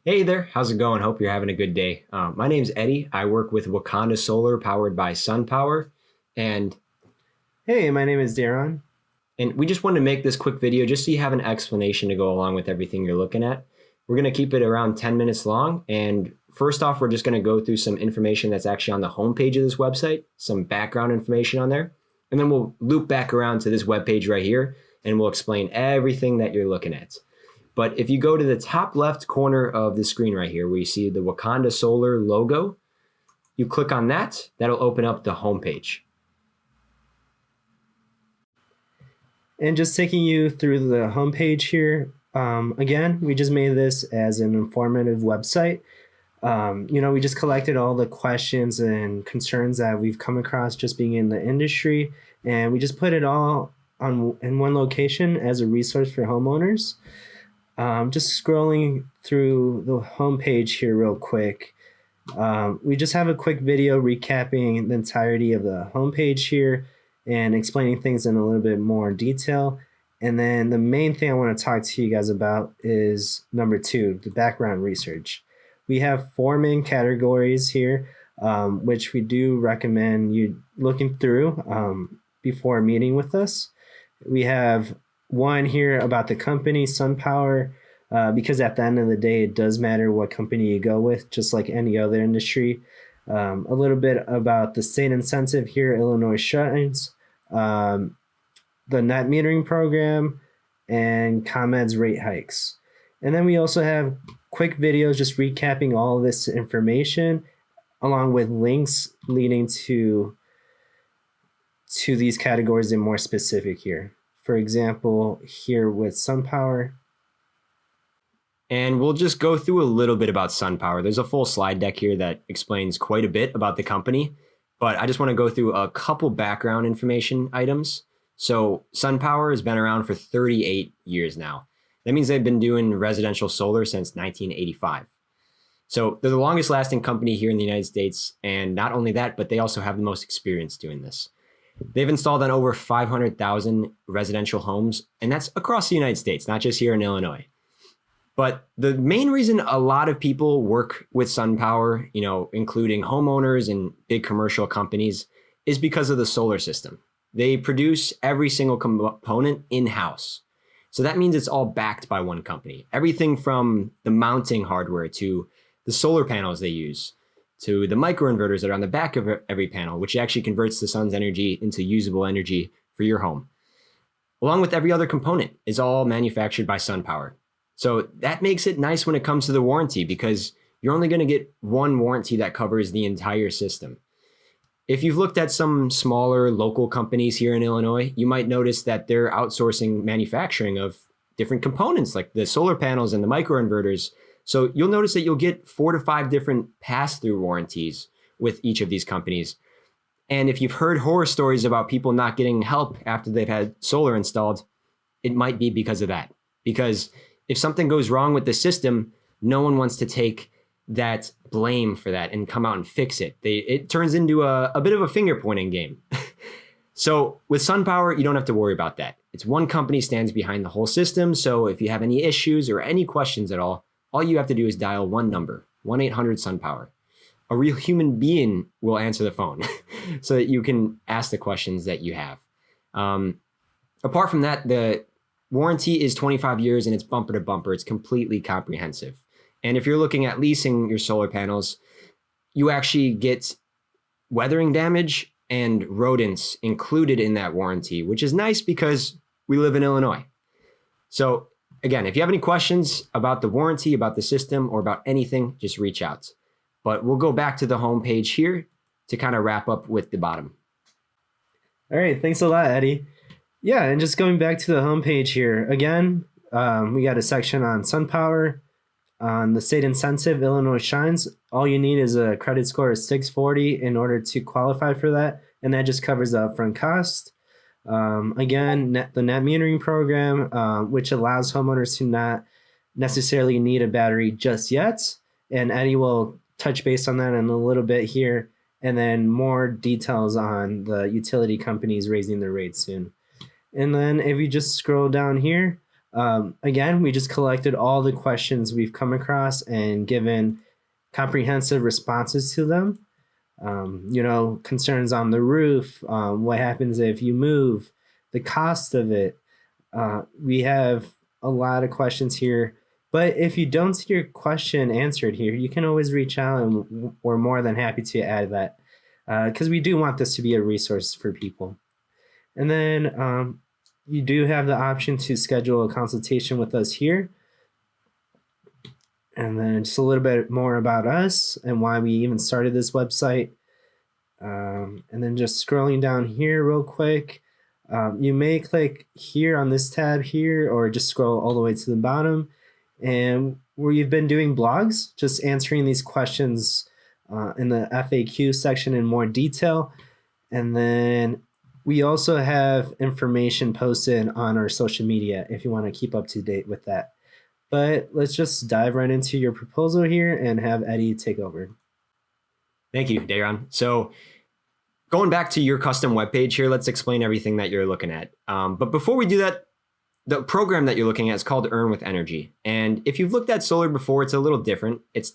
Hey there, how's it going? Hope you're having a good day. My name's Eddie. I work with Wakanda Solar powered by SunPower, and Hey, my name is Darren. and we just wanted to make this quick video just so you have an explanation to go along with everything you're looking at. We're going to keep it around 10 minutes long, and first off, we're just going to go through some information that's actually on the homepage of this website, some background information on there, and then we'll loop back around to this webpage right here, and we'll explain everything that you're looking at. But if you go to the top left corner of the screen right here, where you see the Wakanda Solar logo, you click on that, that'll open up the homepage. And just taking you through the homepage here. Again, we just made this as an informative website. We just collected all the questions and concerns that we've come across just being in the industry, and we just put it all in one location as a resource for homeowners. Just scrolling through the homepage here real quick. We just have a quick video recapping the entirety of the homepage here and explaining things in a little bit more detail. And then the main thing I want to talk to you guys about is number 2, the background research. We have 4 main categories here, which we do recommend you looking through before meeting with us. We have one here about the company, SunPower, because at the end of the day, it does matter what company you go with, just like any other industry. A little bit about the state incentive here, Illinois Shines, the net metering program, and ComEd's rate hikes. And then we also have quick videos just recapping all of this information, along with links leading to these categories and more specific here. For example, here with SunPower. And we'll just go through a little bit about SunPower. There's a full slide deck here that explains quite a bit about the company, but I just want to go through a couple background information items. So SunPower has been around for 38 years now. That means they've been doing residential solar since 1985. So they're the longest lasting company here in the United States. And not only that, but they also have the most experience doing this. They've installed on over 500,000 residential homes, and that's across the United States, not just here in Illinois. But the main reason a lot of people work with SunPower, including homeowners and big commercial companies, is because of the solar system. They produce every single component in-house. So that means it's all backed by one company. Everything from the mounting hardware to the solar panels they use, to the microinverters that are on the back of every panel, which actually converts the sun's energy into usable energy for your home. Along with every other component is all manufactured by SunPower. So that makes it nice when it comes to the warranty, because you're only going to get one warranty that covers the entire system. If you've looked at some smaller local companies here in Illinois, you might notice that they're outsourcing manufacturing of different components like the solar panels and the microinverters. So you'll notice that you'll get 4 to 5 different pass-through warranties with each of these companies. And if you've heard horror stories about people not getting help after they've had solar installed, it might be because of that. Because if something goes wrong with the system, no one wants to take that blame for that and come out and fix it. It turns into a bit of a finger pointing game. So with SunPower, you don't have to worry about that. It's one company stands behind the whole system. So if you have any issues or any questions at all you have to do is dial one number, 1-800-SunPower. A real human being will answer the phone so that you can ask the questions that you have. Apart from that, the warranty is 25 years and it's bumper to bumper. It's completely comprehensive. And if you're looking at leasing your solar panels, you actually get weathering damage and rodents included in that warranty, which is nice because we live in Illinois. So again, if you have any questions about the warranty, about the system, or about anything, just reach out. But we'll go back to the home page here to kind of wrap up with the bottom. All right, thanks a lot, Eddie. Yeah, and just going back to the homepage here, again, we got a section on SunPower, on the state incentive, Illinois Shines. All you need is a credit score of 640 in order to qualify for that, and that just covers the upfront cost. Again, the net metering program, which allows homeowners to not necessarily need a battery just yet. And Eddie will touch base on that in a little bit here. And then more details on the utility companies raising their rates soon. And then if you just scroll down here, Again, we just collected all the questions we've come across and given comprehensive responses to them. Concerns on the roof, what happens if you move, the cost of it. We have a lot of questions here. But if you don't see your question answered here, you can always reach out and we're more than happy to add that because we do want this to be a resource for people. And then you do have the option to schedule a consultation with us here. And then just a little bit more about us and why we even started this website. And then just scrolling down here real quick, you may click here on this tab here or just scroll all the way to the bottom. And where you've been doing blogs, just answering these questions in the FAQ section in more detail. And then we also have information posted on our social media if you want to keep up to date with that. But let's just dive right into your proposal here and have Eddie take over. Thank you, Dayron. So going back to your custom webpage here, let's explain everything that you're looking at. But before we do that, the program that you're looking at is called Earn with Energy. And if you've looked at solar before, it's a little different. It's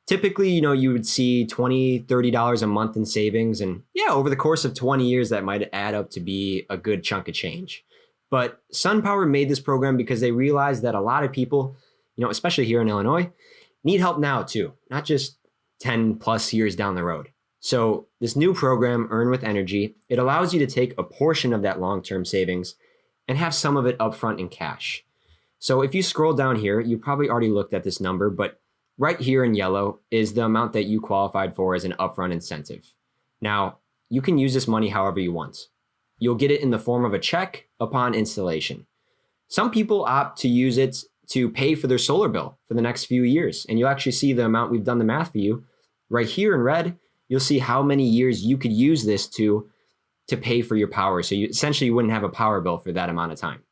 typically, you would see $20, $30 a month in savings. And yeah, over the course of 20 years, that might add up to be a good chunk of change. But SunPower made this program because they realized that a lot of people, especially here in Illinois, need help now too, not just 10 plus years down the road. So this new program, Earn with Energy, it allows you to take a portion of that long-term savings and have some of it upfront in cash. So if you scroll down here, you probably already looked at this number, but right here in yellow is the amount that you qualified for as an upfront incentive. Now, you can use this money however you want. You'll get it in the form of a check upon installation. Some people opt to use it to pay for their solar bill for the next few years. And you'll actually see the amount. We've done the math for you. Right here in red, you'll see how many years you could use this to pay for your power. So you wouldn't have a power bill for that amount of time.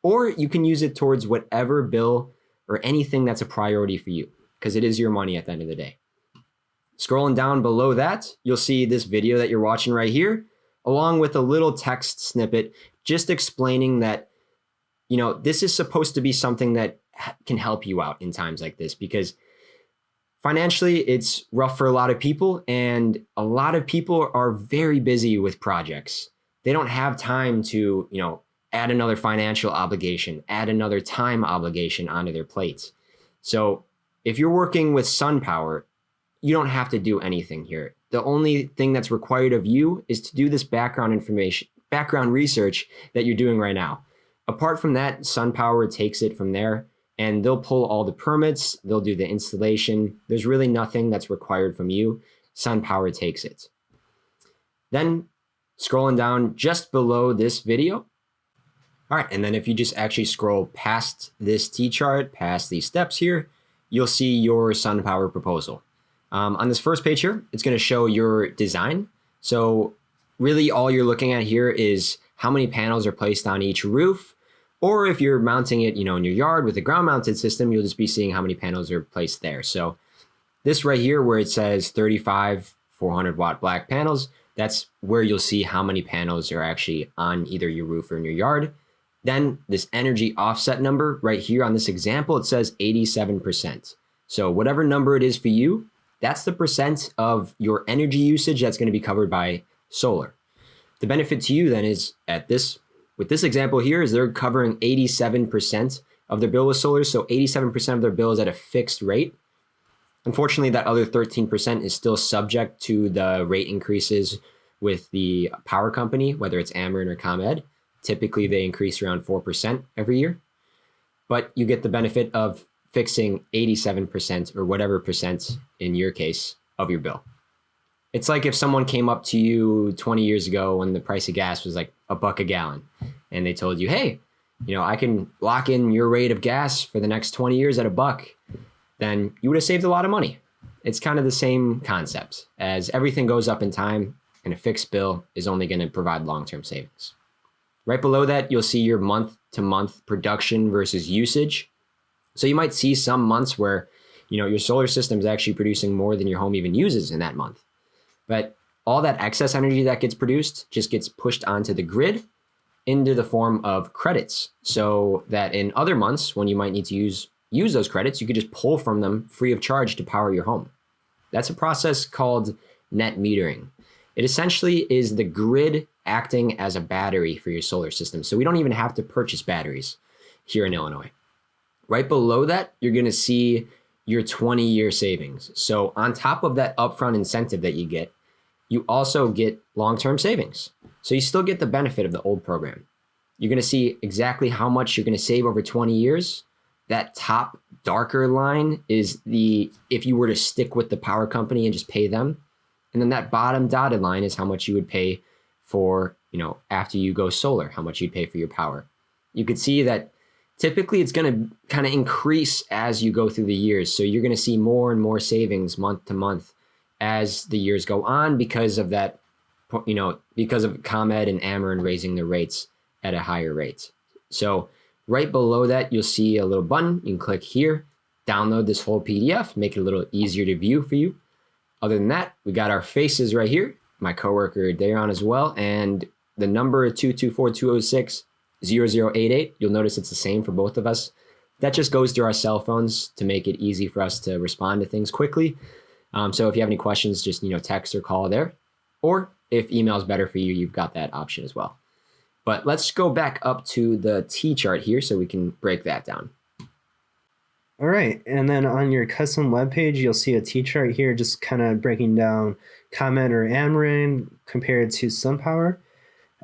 Or you can use it towards whatever bill or anything that's a priority for you, because it is your money at the end of the day. Scrolling down below that, you'll see this video that you're watching right here, along with a little text snippet just explaining that, this is supposed to be something that can help you out in times like this, because financially, it's rough for a lot of people, and a lot of people are very busy with projects. They don't have time to, add another financial obligation, add another time obligation onto their plates. So if you're working with SunPower, you don't have to do anything here. The only thing that's required of you is to do this background research that you're doing right now. Apart from that, SunPower takes it from there. And they'll pull all the permits, they'll do the installation. There's really nothing that's required from you. SunPower takes it. Then scrolling down just below this video. All right, and then if you just actually scroll past this T-chart, past these steps here, you'll see your SunPower proposal. On this first page here, it's gonna show your design. So really all you're looking at here is how many panels are placed on each roof. Or if you're mounting it, in your yard with a ground mounted system, you'll just be seeing how many panels are placed there. So this right here where it says 35 400 watt black panels, that's where you'll see how many panels are actually on either your roof or in your yard. Then this energy offset number right here on this example, it says 87%. So whatever number it is for you, that's the percent of your energy usage that's going to be covered by solar. The benefit to you then is with this example here is they're covering 87% of their bill with solar. So 87% of their bill is at a fixed rate. Unfortunately, that other 13% is still subject to the rate increases with the power company, whether it's Ameren or ComEd. Typically, they increase around 4% every year. But you get the benefit of fixing 87% or whatever percent in your case of your bill. It's like if someone came up to you 20 years ago when the price of gas was like $1 a gallon and they told you, hey, I can lock in your rate of gas for the next 20 years at $1, then you would have saved a lot of money. It's kind of the same concept. As everything goes up in time and a fixed bill is only going to provide long-term savings. Right below that, you'll see your month-to-month production versus usage. So you might see some months where, your solar system is actually producing more than your home even uses in that month. But all that excess energy that gets produced just gets pushed onto the grid into the form of credits, so that in other months when you might need to use those credits, you could just pull from them free of charge to power your home. That's a process called net metering. It essentially is the grid acting as a battery for your solar system. So we don't even have to purchase batteries here in Illinois. Right below that, you're going to see your 20-year savings. So on top of that upfront incentive that you get, you also get long-term savings. So you still get the benefit of the old program. You're going to see exactly how much you're going to save over 20 years. That top darker line is if you were to stick with the power company and just pay them. And then that bottom dotted line is how much you would pay for, after you go solar, how much you'd pay for your power. You could see that typically it's going to kind of increase as you go through the years. So you're going to see more and more savings month to month as the years go on because of that, because of ComEd and Ameren raising their rates at a higher rate. So right below that, you'll see a little button. You can click here, download this whole PDF, make it a little easier to view for you. Other than that, we got our faces right here, my coworker Daron as well, and the number 224-206-0088. You'll notice it's the same for both of us. That just goes through our cell phones to make it easy for us to respond to things quickly. So if you have any questions, just text or call there. Or if email is better for you, you've got that option as well. But let's go back up to the T chart here so we can break that down. All right, and then on your custom webpage, you'll see a T chart here, just kind of breaking down ComEd or Ameren compared to SunPower.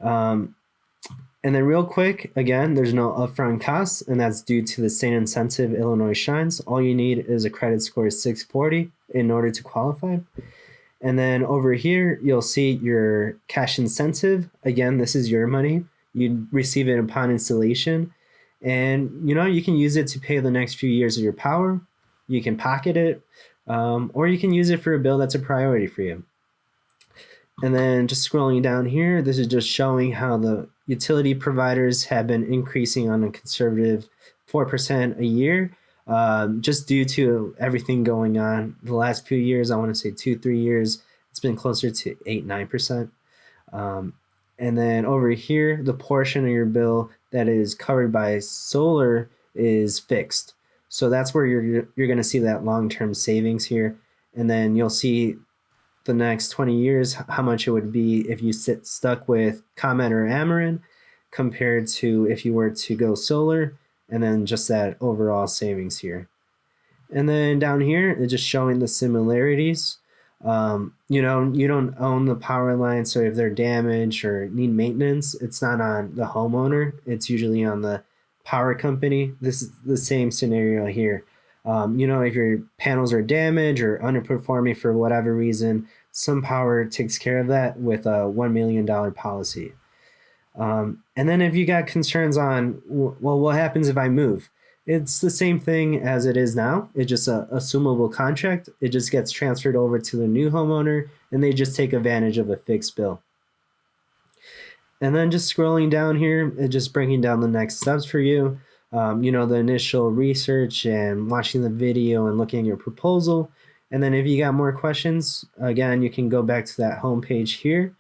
And then real quick, again, there's no upfront costs, and that's due to the state incentive Illinois Shines. All you need is a credit score of 640 in order to qualify. And then over here, you'll see your cash incentive. Again, this is your money. You receive it upon installation. And, you can use it to pay the next few years of your power. You can pocket it, or you can use it for a bill that's a priority for you. And then just scrolling down here, this is just showing how the utility providers have been increasing on a conservative 4% a year, just due to everything going on. The last few years, I want to say 2-3 years, it's been closer to 8-9%. And then over here, the portion of your bill that is covered by solar is fixed. So that's where you're going to see that long-term savings here. And then you'll see the next 20 years how much it would be if you stuck with ComEd or Ameren compared to if you were to go solar, and then just that overall savings here. And then down here, it's just showing the similarities. You don't own the power line, so if they're damaged or need maintenance, it's not on the homeowner. It's usually on the power company. This is the same scenario here. If your panels are damaged or underperforming for whatever reason, SunPower takes care of that with a $1 million policy. And then if you got concerns on, well, what happens if I move? It's the same thing as it is now. It's just a assumable contract. It just gets transferred over to the new homeowner, and they just take advantage of a fixed bill. And then just scrolling down here, it's just breaking down the next steps for you. The initial research and watching the video and looking at your proposal. And then if you got more questions, again, you can go back to that homepage here.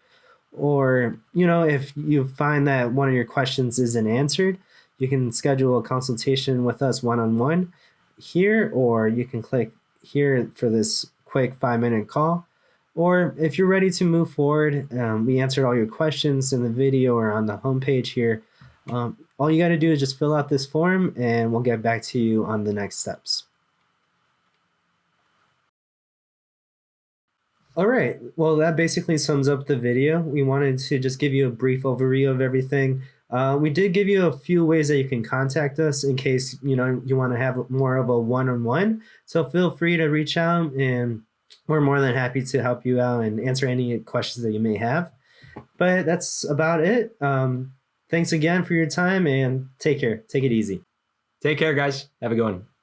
Or, if you find that one of your questions isn't answered, you can schedule a consultation with us one-on-one here, or you can click here for this quick 5-minute call. Or if you're ready to move forward, we answered all your questions in the video or on the homepage here. All you got to do is just fill out this form, and we'll get back to you on the next steps. All right, well, that basically sums up the video. We wanted to just give you a brief overview of everything. We did give you a few ways that you can contact us in case, you want to have more of a one-on-one. So feel free to reach out, and we're more than happy to help you out and answer any questions that you may have. But that's about it. Thanks again for your time, and take care. Take it easy. Take care, guys. Have a good one.